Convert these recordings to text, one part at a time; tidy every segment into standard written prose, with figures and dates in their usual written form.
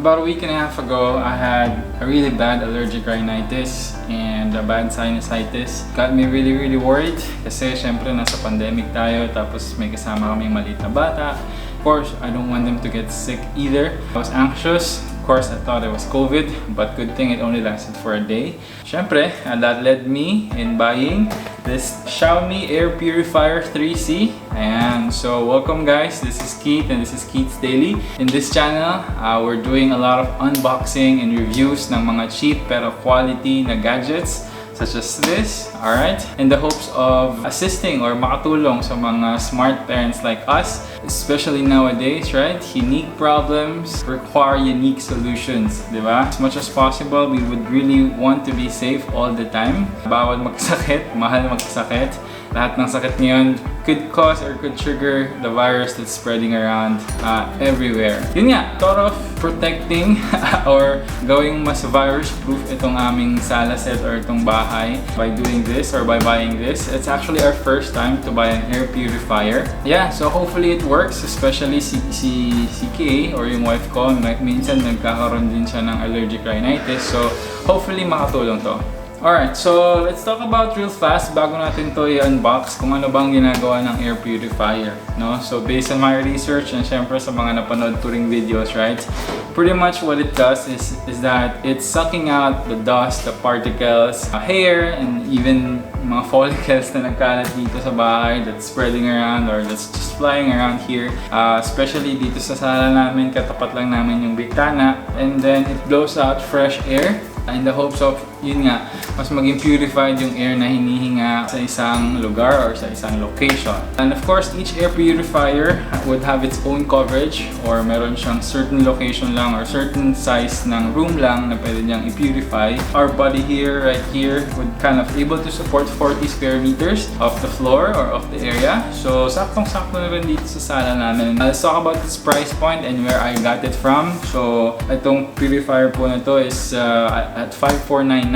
About a week and a half ago, I had a really bad allergic rhinitis and a bad sinusitis. Got me really worried kasi syempre nasa pandemic tayo tapos may kasama kaming maliit na bata. Of course, I don't want them to get sick either. I was anxious. Of course, I thought it was COVID, but good thing it only lasted for a day. Syempre, and that led me in buying this Xiaomi Air Purifier 3C. And so welcome guys, this is Keith and this is Keith's Daily. In this channel, we're doing a lot of unboxing and reviews ng mga cheap pero quality na gadgets such as this, alright? In the hopes of assisting or makatulong sa mga smart parents like us, especially nowadays, right? Unique problems require unique solutions, di ba? As much as possible, we would really want to be safe all the time. Bawal magkasakit, mahal magkasakit. Lahat ng sakit ngayon could cause or could trigger the virus that's spreading around everywhere. Yun nga, thought of protecting or gawing mas virus-proof itong aming sala set or itong bahay by doing this or by buying this. It's actually our first time to buy an air purifier. Yeah, so hopefully it works, especially si Kay or yung wife ko. Minsan nagkakaroon din siya ng allergic rhinitis. So hopefully makatulong to. Alright, so let's talk about real fast bago natin to i-unbox kung ano bang ginagawa ng air purifier, no? So based on my research and syempre sa mga napanood touring videos, right? Pretty much what it does is that it's sucking out the dust, the particles, hair, and even mga follicles na nagkalat dito sa bahay that's spreading around or that's just flying around here. Especially dito sa sala namin, katapat lang namin yung bintana, and then it blows out fresh air in the hopes of, yun nga, mas maging purified yung air na hinihinga sa isang lugar or sa isang location. And of course, each air purifier would have its own coverage or meron siyang certain location lang or certain size ng room lang na pwede niyang i-purify. Our body here, right here, would kind of able to support 40 square meters of the floor or of the area. So, saktong-sakto na rin dito sa sala namin. Let's talk about its price point and where I got it from. So, itong purifier po na to is at 5,499.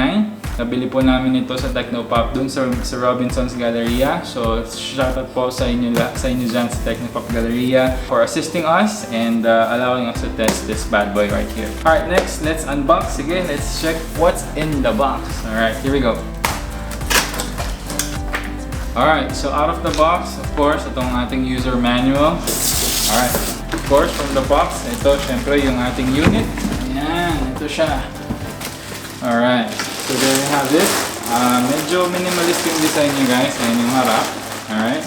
Nabili po namin ito sa Technopop dun sa Robinson's Galleria. So, shoutout po sa inyo dyan sa Technopop Galleria for assisting us and allowing us to test this bad boy right here. Alright, next, let's unbox. Sige, let's check what's in the box. Alright, here we go. Alright, so out of the box, of course, itong ating user manual. Alright, of course, from the box, ito, syempre, yung ating unit. Ayan, ito siya. Alright, so there you have it. Medyo minimalist yung design niya guys. Ayan yung harap. Alright.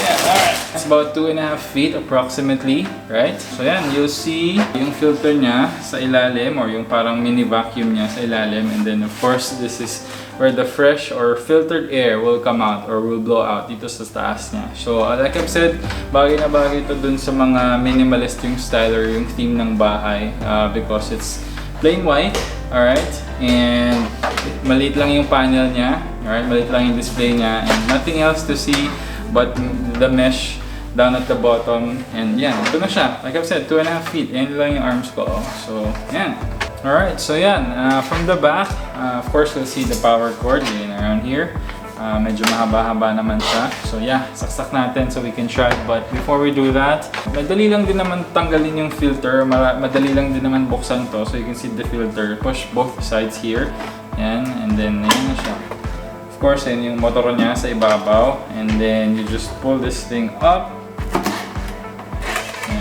Yeah, alright. It's about 2.5 feet approximately, right? So yan, you'll see yung filter niya sa ilalim or yung parang mini vacuum niya sa ilalim. And then of course, this is where the fresh or filtered air will come out or will blow out dito sa taas niya. So like I've said, bagay na bagay ito dun sa mga minimalist yung style or yung theme ng bahay because it's plain white. Alright, and maliit lang yung panel niya. Alright, maliit lang yung display niya and nothing else to see but the mesh down at the bottom. And yan, ito na siya. Like I've said, 2.5 feet. Yan lang yung arms ko. So, yan. Alright, so yan. From the back, of course, we'll see the power cord around here. Medyo mahaba-haba naman siya. So yeah, saksak natin so we can try. But before we do that, madali lang din naman tanggalin yung filter. Madali lang din naman buksan to. So you can see the filter. Push both sides here. Yan. And then, yan na siya. Of course, yan yung motor niya sa ibabaw. And then, you just pull this thing up.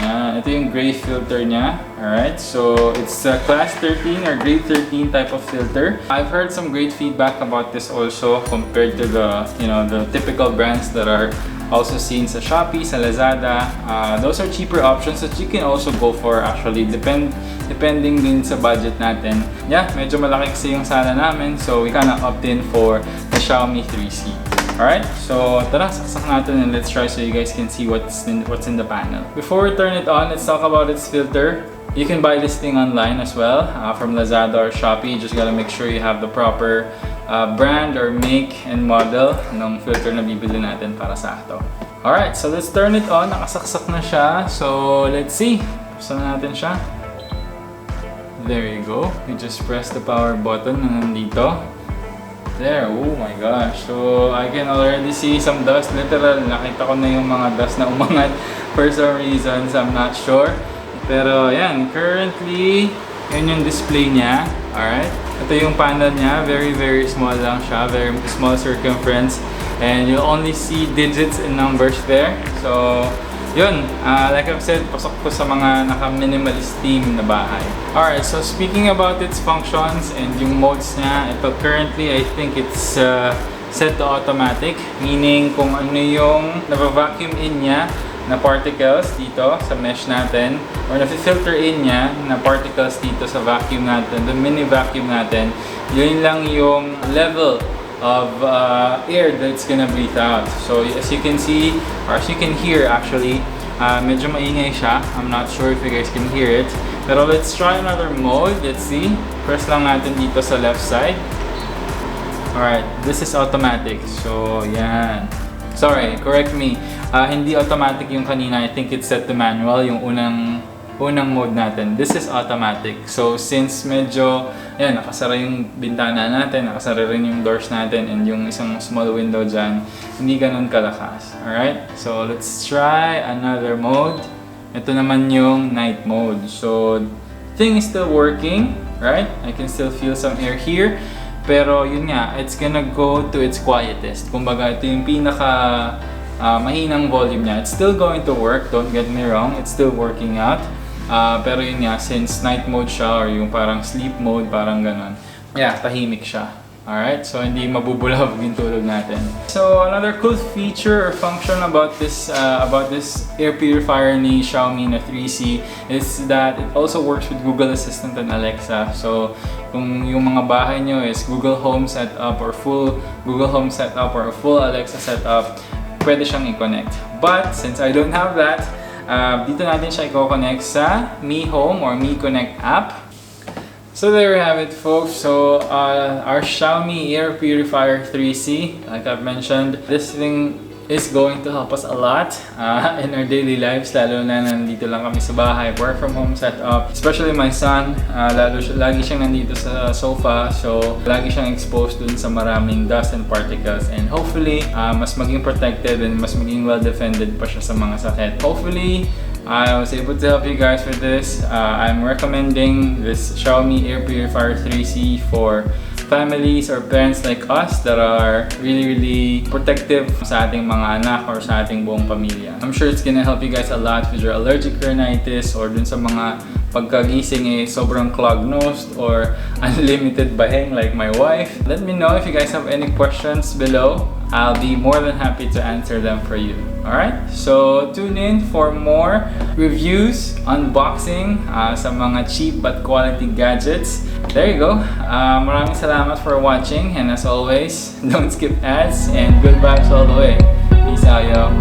Yan. Ito yung gray filter niya. Alright, so it's a class 13 or grade 13 type of filter. I've heard some great feedback about this also compared to the, the typical brands that are also seen sa Shopee, sa Lazada. Those are cheaper options that you can also go for actually depending din sa budget natin. Yeah, medyo malaki kasi yung sala namin so we kinda opt in for the Xiaomi 3C. Alright, so tara, saksak natin and let's try so you guys can see what's in the panel. Before we turn it on, let's talk about its filter. You can buy this thing online as well from Lazada or Shopee. You just gotta make sure you have the proper brand or make and model ng filter na bibili natin para sa ito. Alright, so let's turn it on. Nakasaksak na siya. So let's see. Buksan natin siya. There you go. You just press the power button na nandito. There, oh my gosh. So I can already see some dust. Literal, nakita ko na yung mga dust na umangat for some reasons. I'm not sure. Pero yan, currently, yun yung display niya. Alright? Ito yung panel niya. Very small lang siya. Very small circumference. And you'll only see digits and numbers there. So, yun. Like I've said, pasok ko sa mga naka-minimalist theme na bahay. Alright, so speaking about its functions and yung modes niya, ito currently, I think it's set to automatic. Meaning, kung ano yung nava-vacuum in niya, na particles dito sa mesh natin or na-filter in niya na particles dito sa vacuum natin, the mini vacuum natin, yun lang yung level of air that's gonna breathe out. So as you can see, or as you can hear actually, medyo maingay siya. I'm not sure if you guys can hear it. Pero let's try another mode. Let's see. Press lang natin dito sa left side. Alright, this is automatic. So yan. Sorry, correct me. Hindi automatic yung kanina. I think it's set to manual, yung unang mode natin. This is automatic. So since medyo, ayan, nakasara yung bintana natin, nakasara rin yung doors natin, and yung isang small window dyan, hindi ganun kalakas. Alright? So let's try another mode. Ito naman yung night mode. So thing is still working, right? I can still feel some air here. Pero yun nga, it's gonna go to its quietest. Kumbaga, ito yung pinaka mahinang volume niya. It's still going to work, don't get me wrong. It's still working out. Pero yun nga, since night mode siya or yung parang sleep mode, parang ganon. Yeah, tahimik siya. Alright, so hindi mabubulab yung tulog natin. So another cool feature or function about this air purifier ni Xiaomi na 3C is that it also works with Google Assistant and Alexa. So kung yung mga bahay nyo is Google Home setup or full Google Home setup or a full Alexa setup, pwede siyang i-connect. But since I don't have that, dito natin siya i-connect sa Mi Home or Mi Connect app. So there you have it, folks. So our Xiaomi Air Purifier 3C, like I've mentioned, this thing is going to help us a lot in our daily lives, lalo na nandito lang kami sa bahay, work from home setup. Especially my son, lagi siyang nandito sa sofa, so lagi siyang exposed dun sa maraming dust and particles, and hopefully mas maging protected and mas maging well defended pa siya sa mga sakit. Hopefully I was able to help you guys with this. I'm recommending this Xiaomi Air Purifier 3C for families or parents like us that are really protective sa ating mga anak or sa ating buong pamilya. I'm sure it's gonna help you guys a lot with your allergic rhinitis or dun sa mga pagkagising sobrang clogged nose or unlimited baheng like my wife. Let me know if you guys have any questions below. I'll be more than happy to answer them for you. Alright? So tune in for more reviews, unboxing sa mga cheap but quality gadgets. There you go. Maraming salamat for watching, and as always, don't skip ads and good vibes all the way. Peace out, yo.